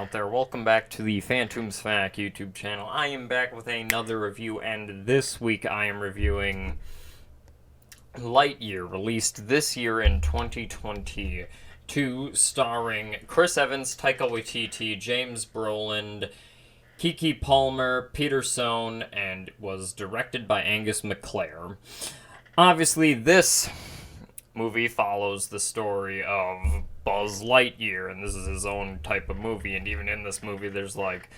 out there. Welcome back to the Phantom's Fac YouTube channel. I am back with another review, and this week I am reviewing Lightyear, released this year in 2022, starring Chris Evans, Taika Waititi, James Brolin, Kiki Palmer, Peter Sohn, and was directed by Angus McClare. Obviously, this movie follows the story of Buzz Lightyear, and this is his own type of movie, and even in this movie there's like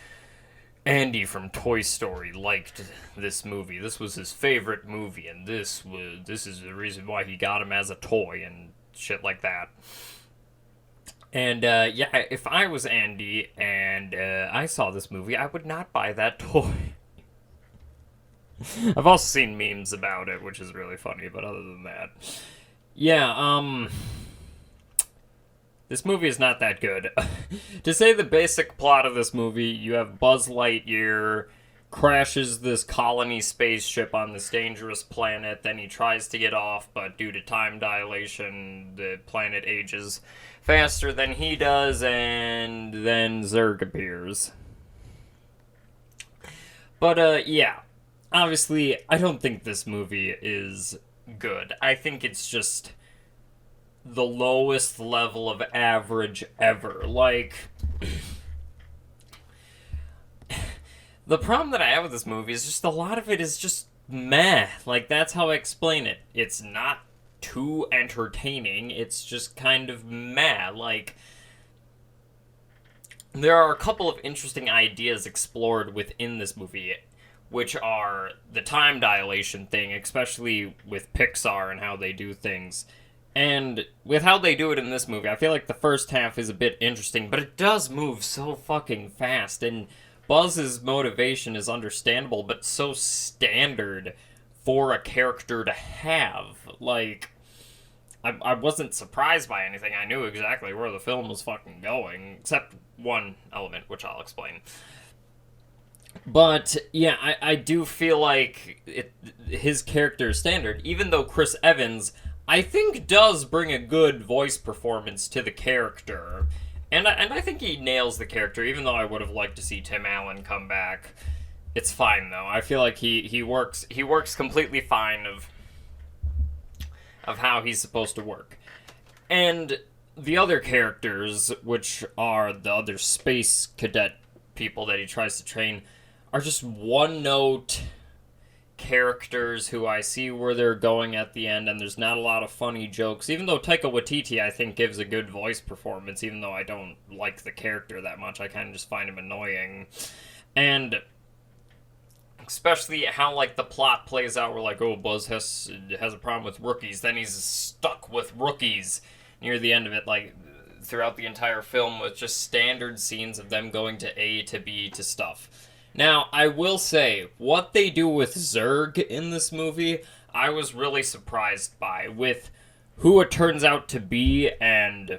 Andy from Toy Story liked this movie. This was his favorite movie, and this is the reason why he got him as a toy and shit like that. And yeah, if I was Andy and I saw this movie, I would not buy that toy. I've also seen memes about it, which is really funny, but other than that, yeah, this movie is not that good. To say the basic plot of this movie, you have Buzz Lightyear crashes this colony spaceship on this dangerous planet, then he tries to get off, but due to time dilation, the planet ages faster than he does, and then Zurg appears. But, yeah. Obviously, I don't think this movie is good. I think it's just the lowest level of average ever. Like, the problem that I have with this movie is just a lot of it is just meh. Like, that's how I explain it. It's not too entertaining. It's just kind of meh. Like, there are a couple of interesting ideas explored within this movie, which are the time dilation thing, especially with Pixar and how they do things. And with how they do it in this movie, I feel like the first half is a bit interesting, but it does move so fucking fast, and Buzz's motivation is understandable, but so standard for a character to have. Like, I wasn't surprised by anything. I knew exactly where the film was fucking going, except one element, which I'll explain. But, yeah, I do feel like his character is standard, even though Chris Evans, I think, does bring a good voice performance to the character. And I think he nails the character, even though I would have liked to see Tim Allen come back. It's fine, though. I feel like he works completely fine of how he's supposed to work. And the other characters, which are the other space cadet people that he tries to train, are just one-note characters who I see where they're going at the end, and there's not a lot of funny jokes, even though Taika Waititi, I think, gives a good voice performance, even though I don't like the character that much. I kind of just find him annoying. And especially how, like, the plot plays out where, like, oh, Buzz has a problem with rookies, then he's stuck with rookies near the end of it, like, throughout the entire film, with just standard scenes of them going to A to B to stuff. Now, I will say, what they do with Zurg in this movie, I was really surprised by, with who it turns out to be and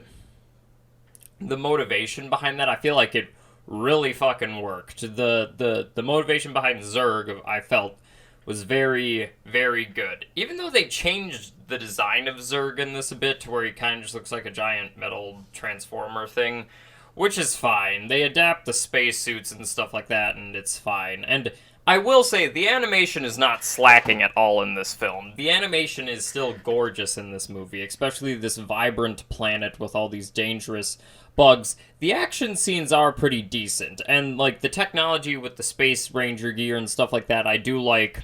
the motivation behind that. I feel like it really fucking worked. The motivation behind Zurg, I felt, was very, very good. Even though they changed the design of Zurg in this a bit to where he kind of just looks like a giant metal transformer thing, which is fine. They adapt the spacesuits and stuff like that, and it's fine. And I will say, the animation is not slacking at all in this film. The animation is still gorgeous in this movie, especially this vibrant planet with all these dangerous bugs. The action scenes are pretty decent, and, like, the technology with the Space Ranger gear and stuff like that, I do like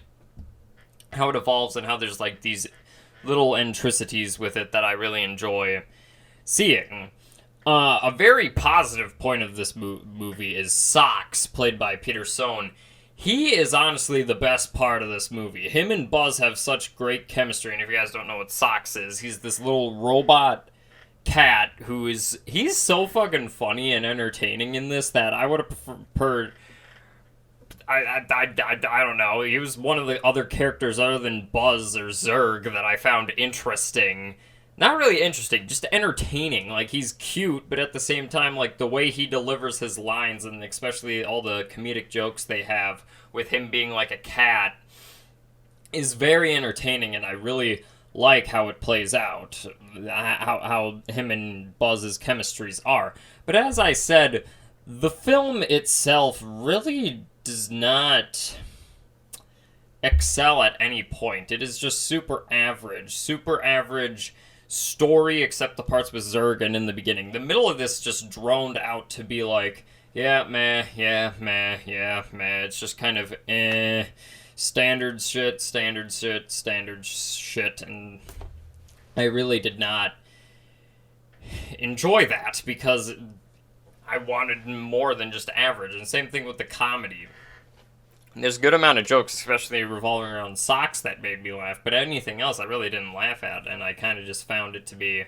how it evolves and how there's, like, these little intricacies with it that I really enjoy seeing. A very positive point of this movie is Socks, played by Peter Sohn. He is honestly the best part of this movie. Him and Buzz have such great chemistry, and if you guys don't know what Socks is, he's this little robot cat he's so fucking funny and entertaining in this that I would have preferred. I don't know. He was one of the other characters other than Buzz or Zurg that I found interesting. Not really interesting, just entertaining. Like, he's cute, but at the same time, like, the way he delivers his lines, and especially all the comedic jokes they have with him being like a cat, is very entertaining, and I really like how it plays out, how him and Buzz's chemistries are. But as I said, The film itself really does not excel at any point. It is just super average story, except the parts with Zurg and in the beginning. The middle of this just droned out to be like, yeah, meh, yeah, meh, yeah, meh. It's just kind of standard shit, and I really did not enjoy that because I wanted more than just average. And same thing with the comedy. There's a good amount of jokes, especially revolving around socks, that made me laugh, but anything else I really didn't laugh at, and I kind of just found it to be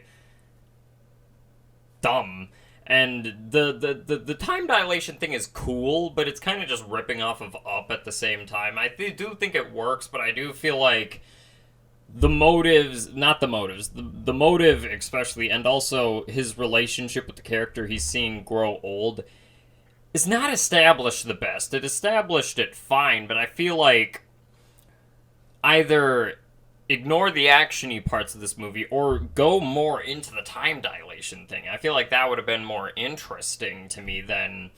dumb. And the time dilation thing is cool, but it's kind of just ripping off of Up at the same time. I do think it works, but I do feel like the motives, not the motives, the motive especially, and also his relationship with the character he's seeing grow old, is not established the best. It established it fine, but I feel like either ignore the actiony parts of this movie or go more into the time dilation thing. I feel like that would have been more interesting to me than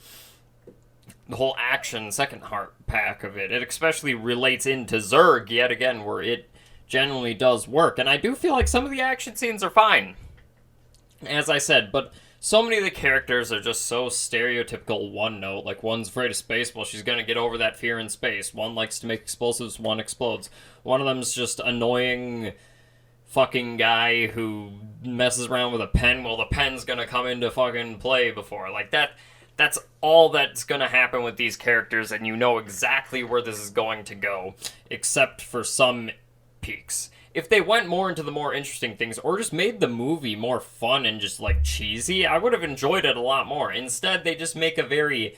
the whole action second heart pack of it. It especially relates into Zurg yet again, where it generally does work. And I do feel like some of the action scenes are fine, as I said, but so many of the characters are just so stereotypical one note. Like, one's afraid of space, well, she's gonna get over that fear in space. One likes to make explosives, one explodes. One of them's just annoying fucking guy who messes around with a pen, well, the pen's gonna come into fucking play before. Like, that's all that's gonna happen with these characters, and you know exactly where this is going to go, except for some peaks. If they went more into the more interesting things, or just made the movie more fun and just, like, cheesy, I would have enjoyed it a lot more. Instead, they just make a very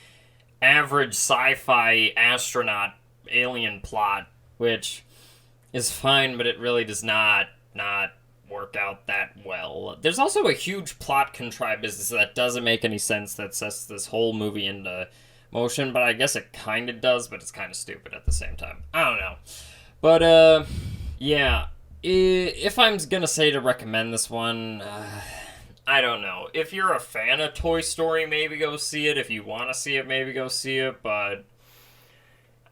average sci-fi astronaut alien plot, which is fine, but it really does not work out that well. There's also a huge plot contrived business that doesn't make any sense that sets this whole movie into motion, but I guess it kind of does, but it's kind of stupid at the same time. I don't know. But, yeah. If I'm gonna say to recommend this one, I don't know. If you're a fan of Toy Story, maybe go see it. If you want to see it, maybe go see it. But,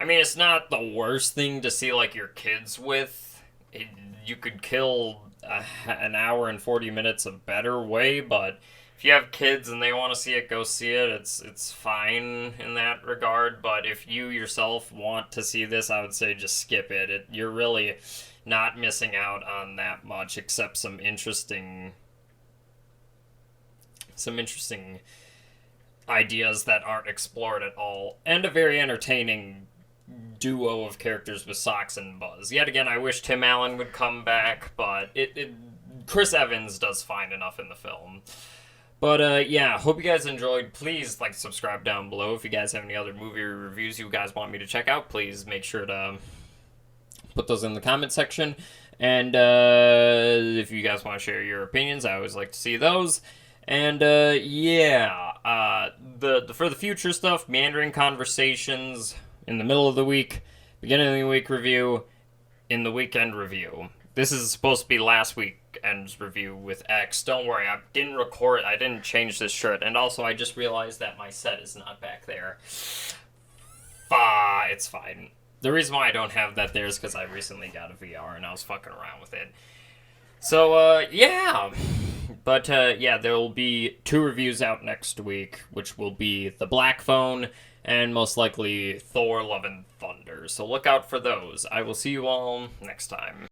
I mean, it's not the worst thing to see, like, your kids with. You could kill an hour and 40 minutes a better way, but if you have kids and they want to see it, go see it. It's fine in that regard. But if you yourself want to see this, I would say just skip it. You're really not missing out on that much, except some interesting ideas that aren't explored at all, and a very entertaining duo of characters with Socks and Buzz. Yet again, I wish Tim Allen would come back, but Chris Evans does fine enough in the film. But, yeah, hope you guys enjoyed. Please, like, subscribe down below. If you guys have any other movie reviews you guys want me to check out, please make sure to put those in the comment section. And if you guys want to share your opinions, I always like to see those. And yeah, for the future stuff, meandering conversations in the middle of the week, beginning of the week review, in the weekend review. This is supposed to be last weekend's review with X. Don't worry, I didn't record. I didn't change this shirt, and also I just realized that my set is not back there. It's fine. The reason why I don't have that there is because I recently got a VR and I was fucking around with it. So, yeah. But, yeah, there will be 2 reviews out next week, which will be The Black Phone and most likely Thor Love and Thunder. So look out for those. I will see you all next time.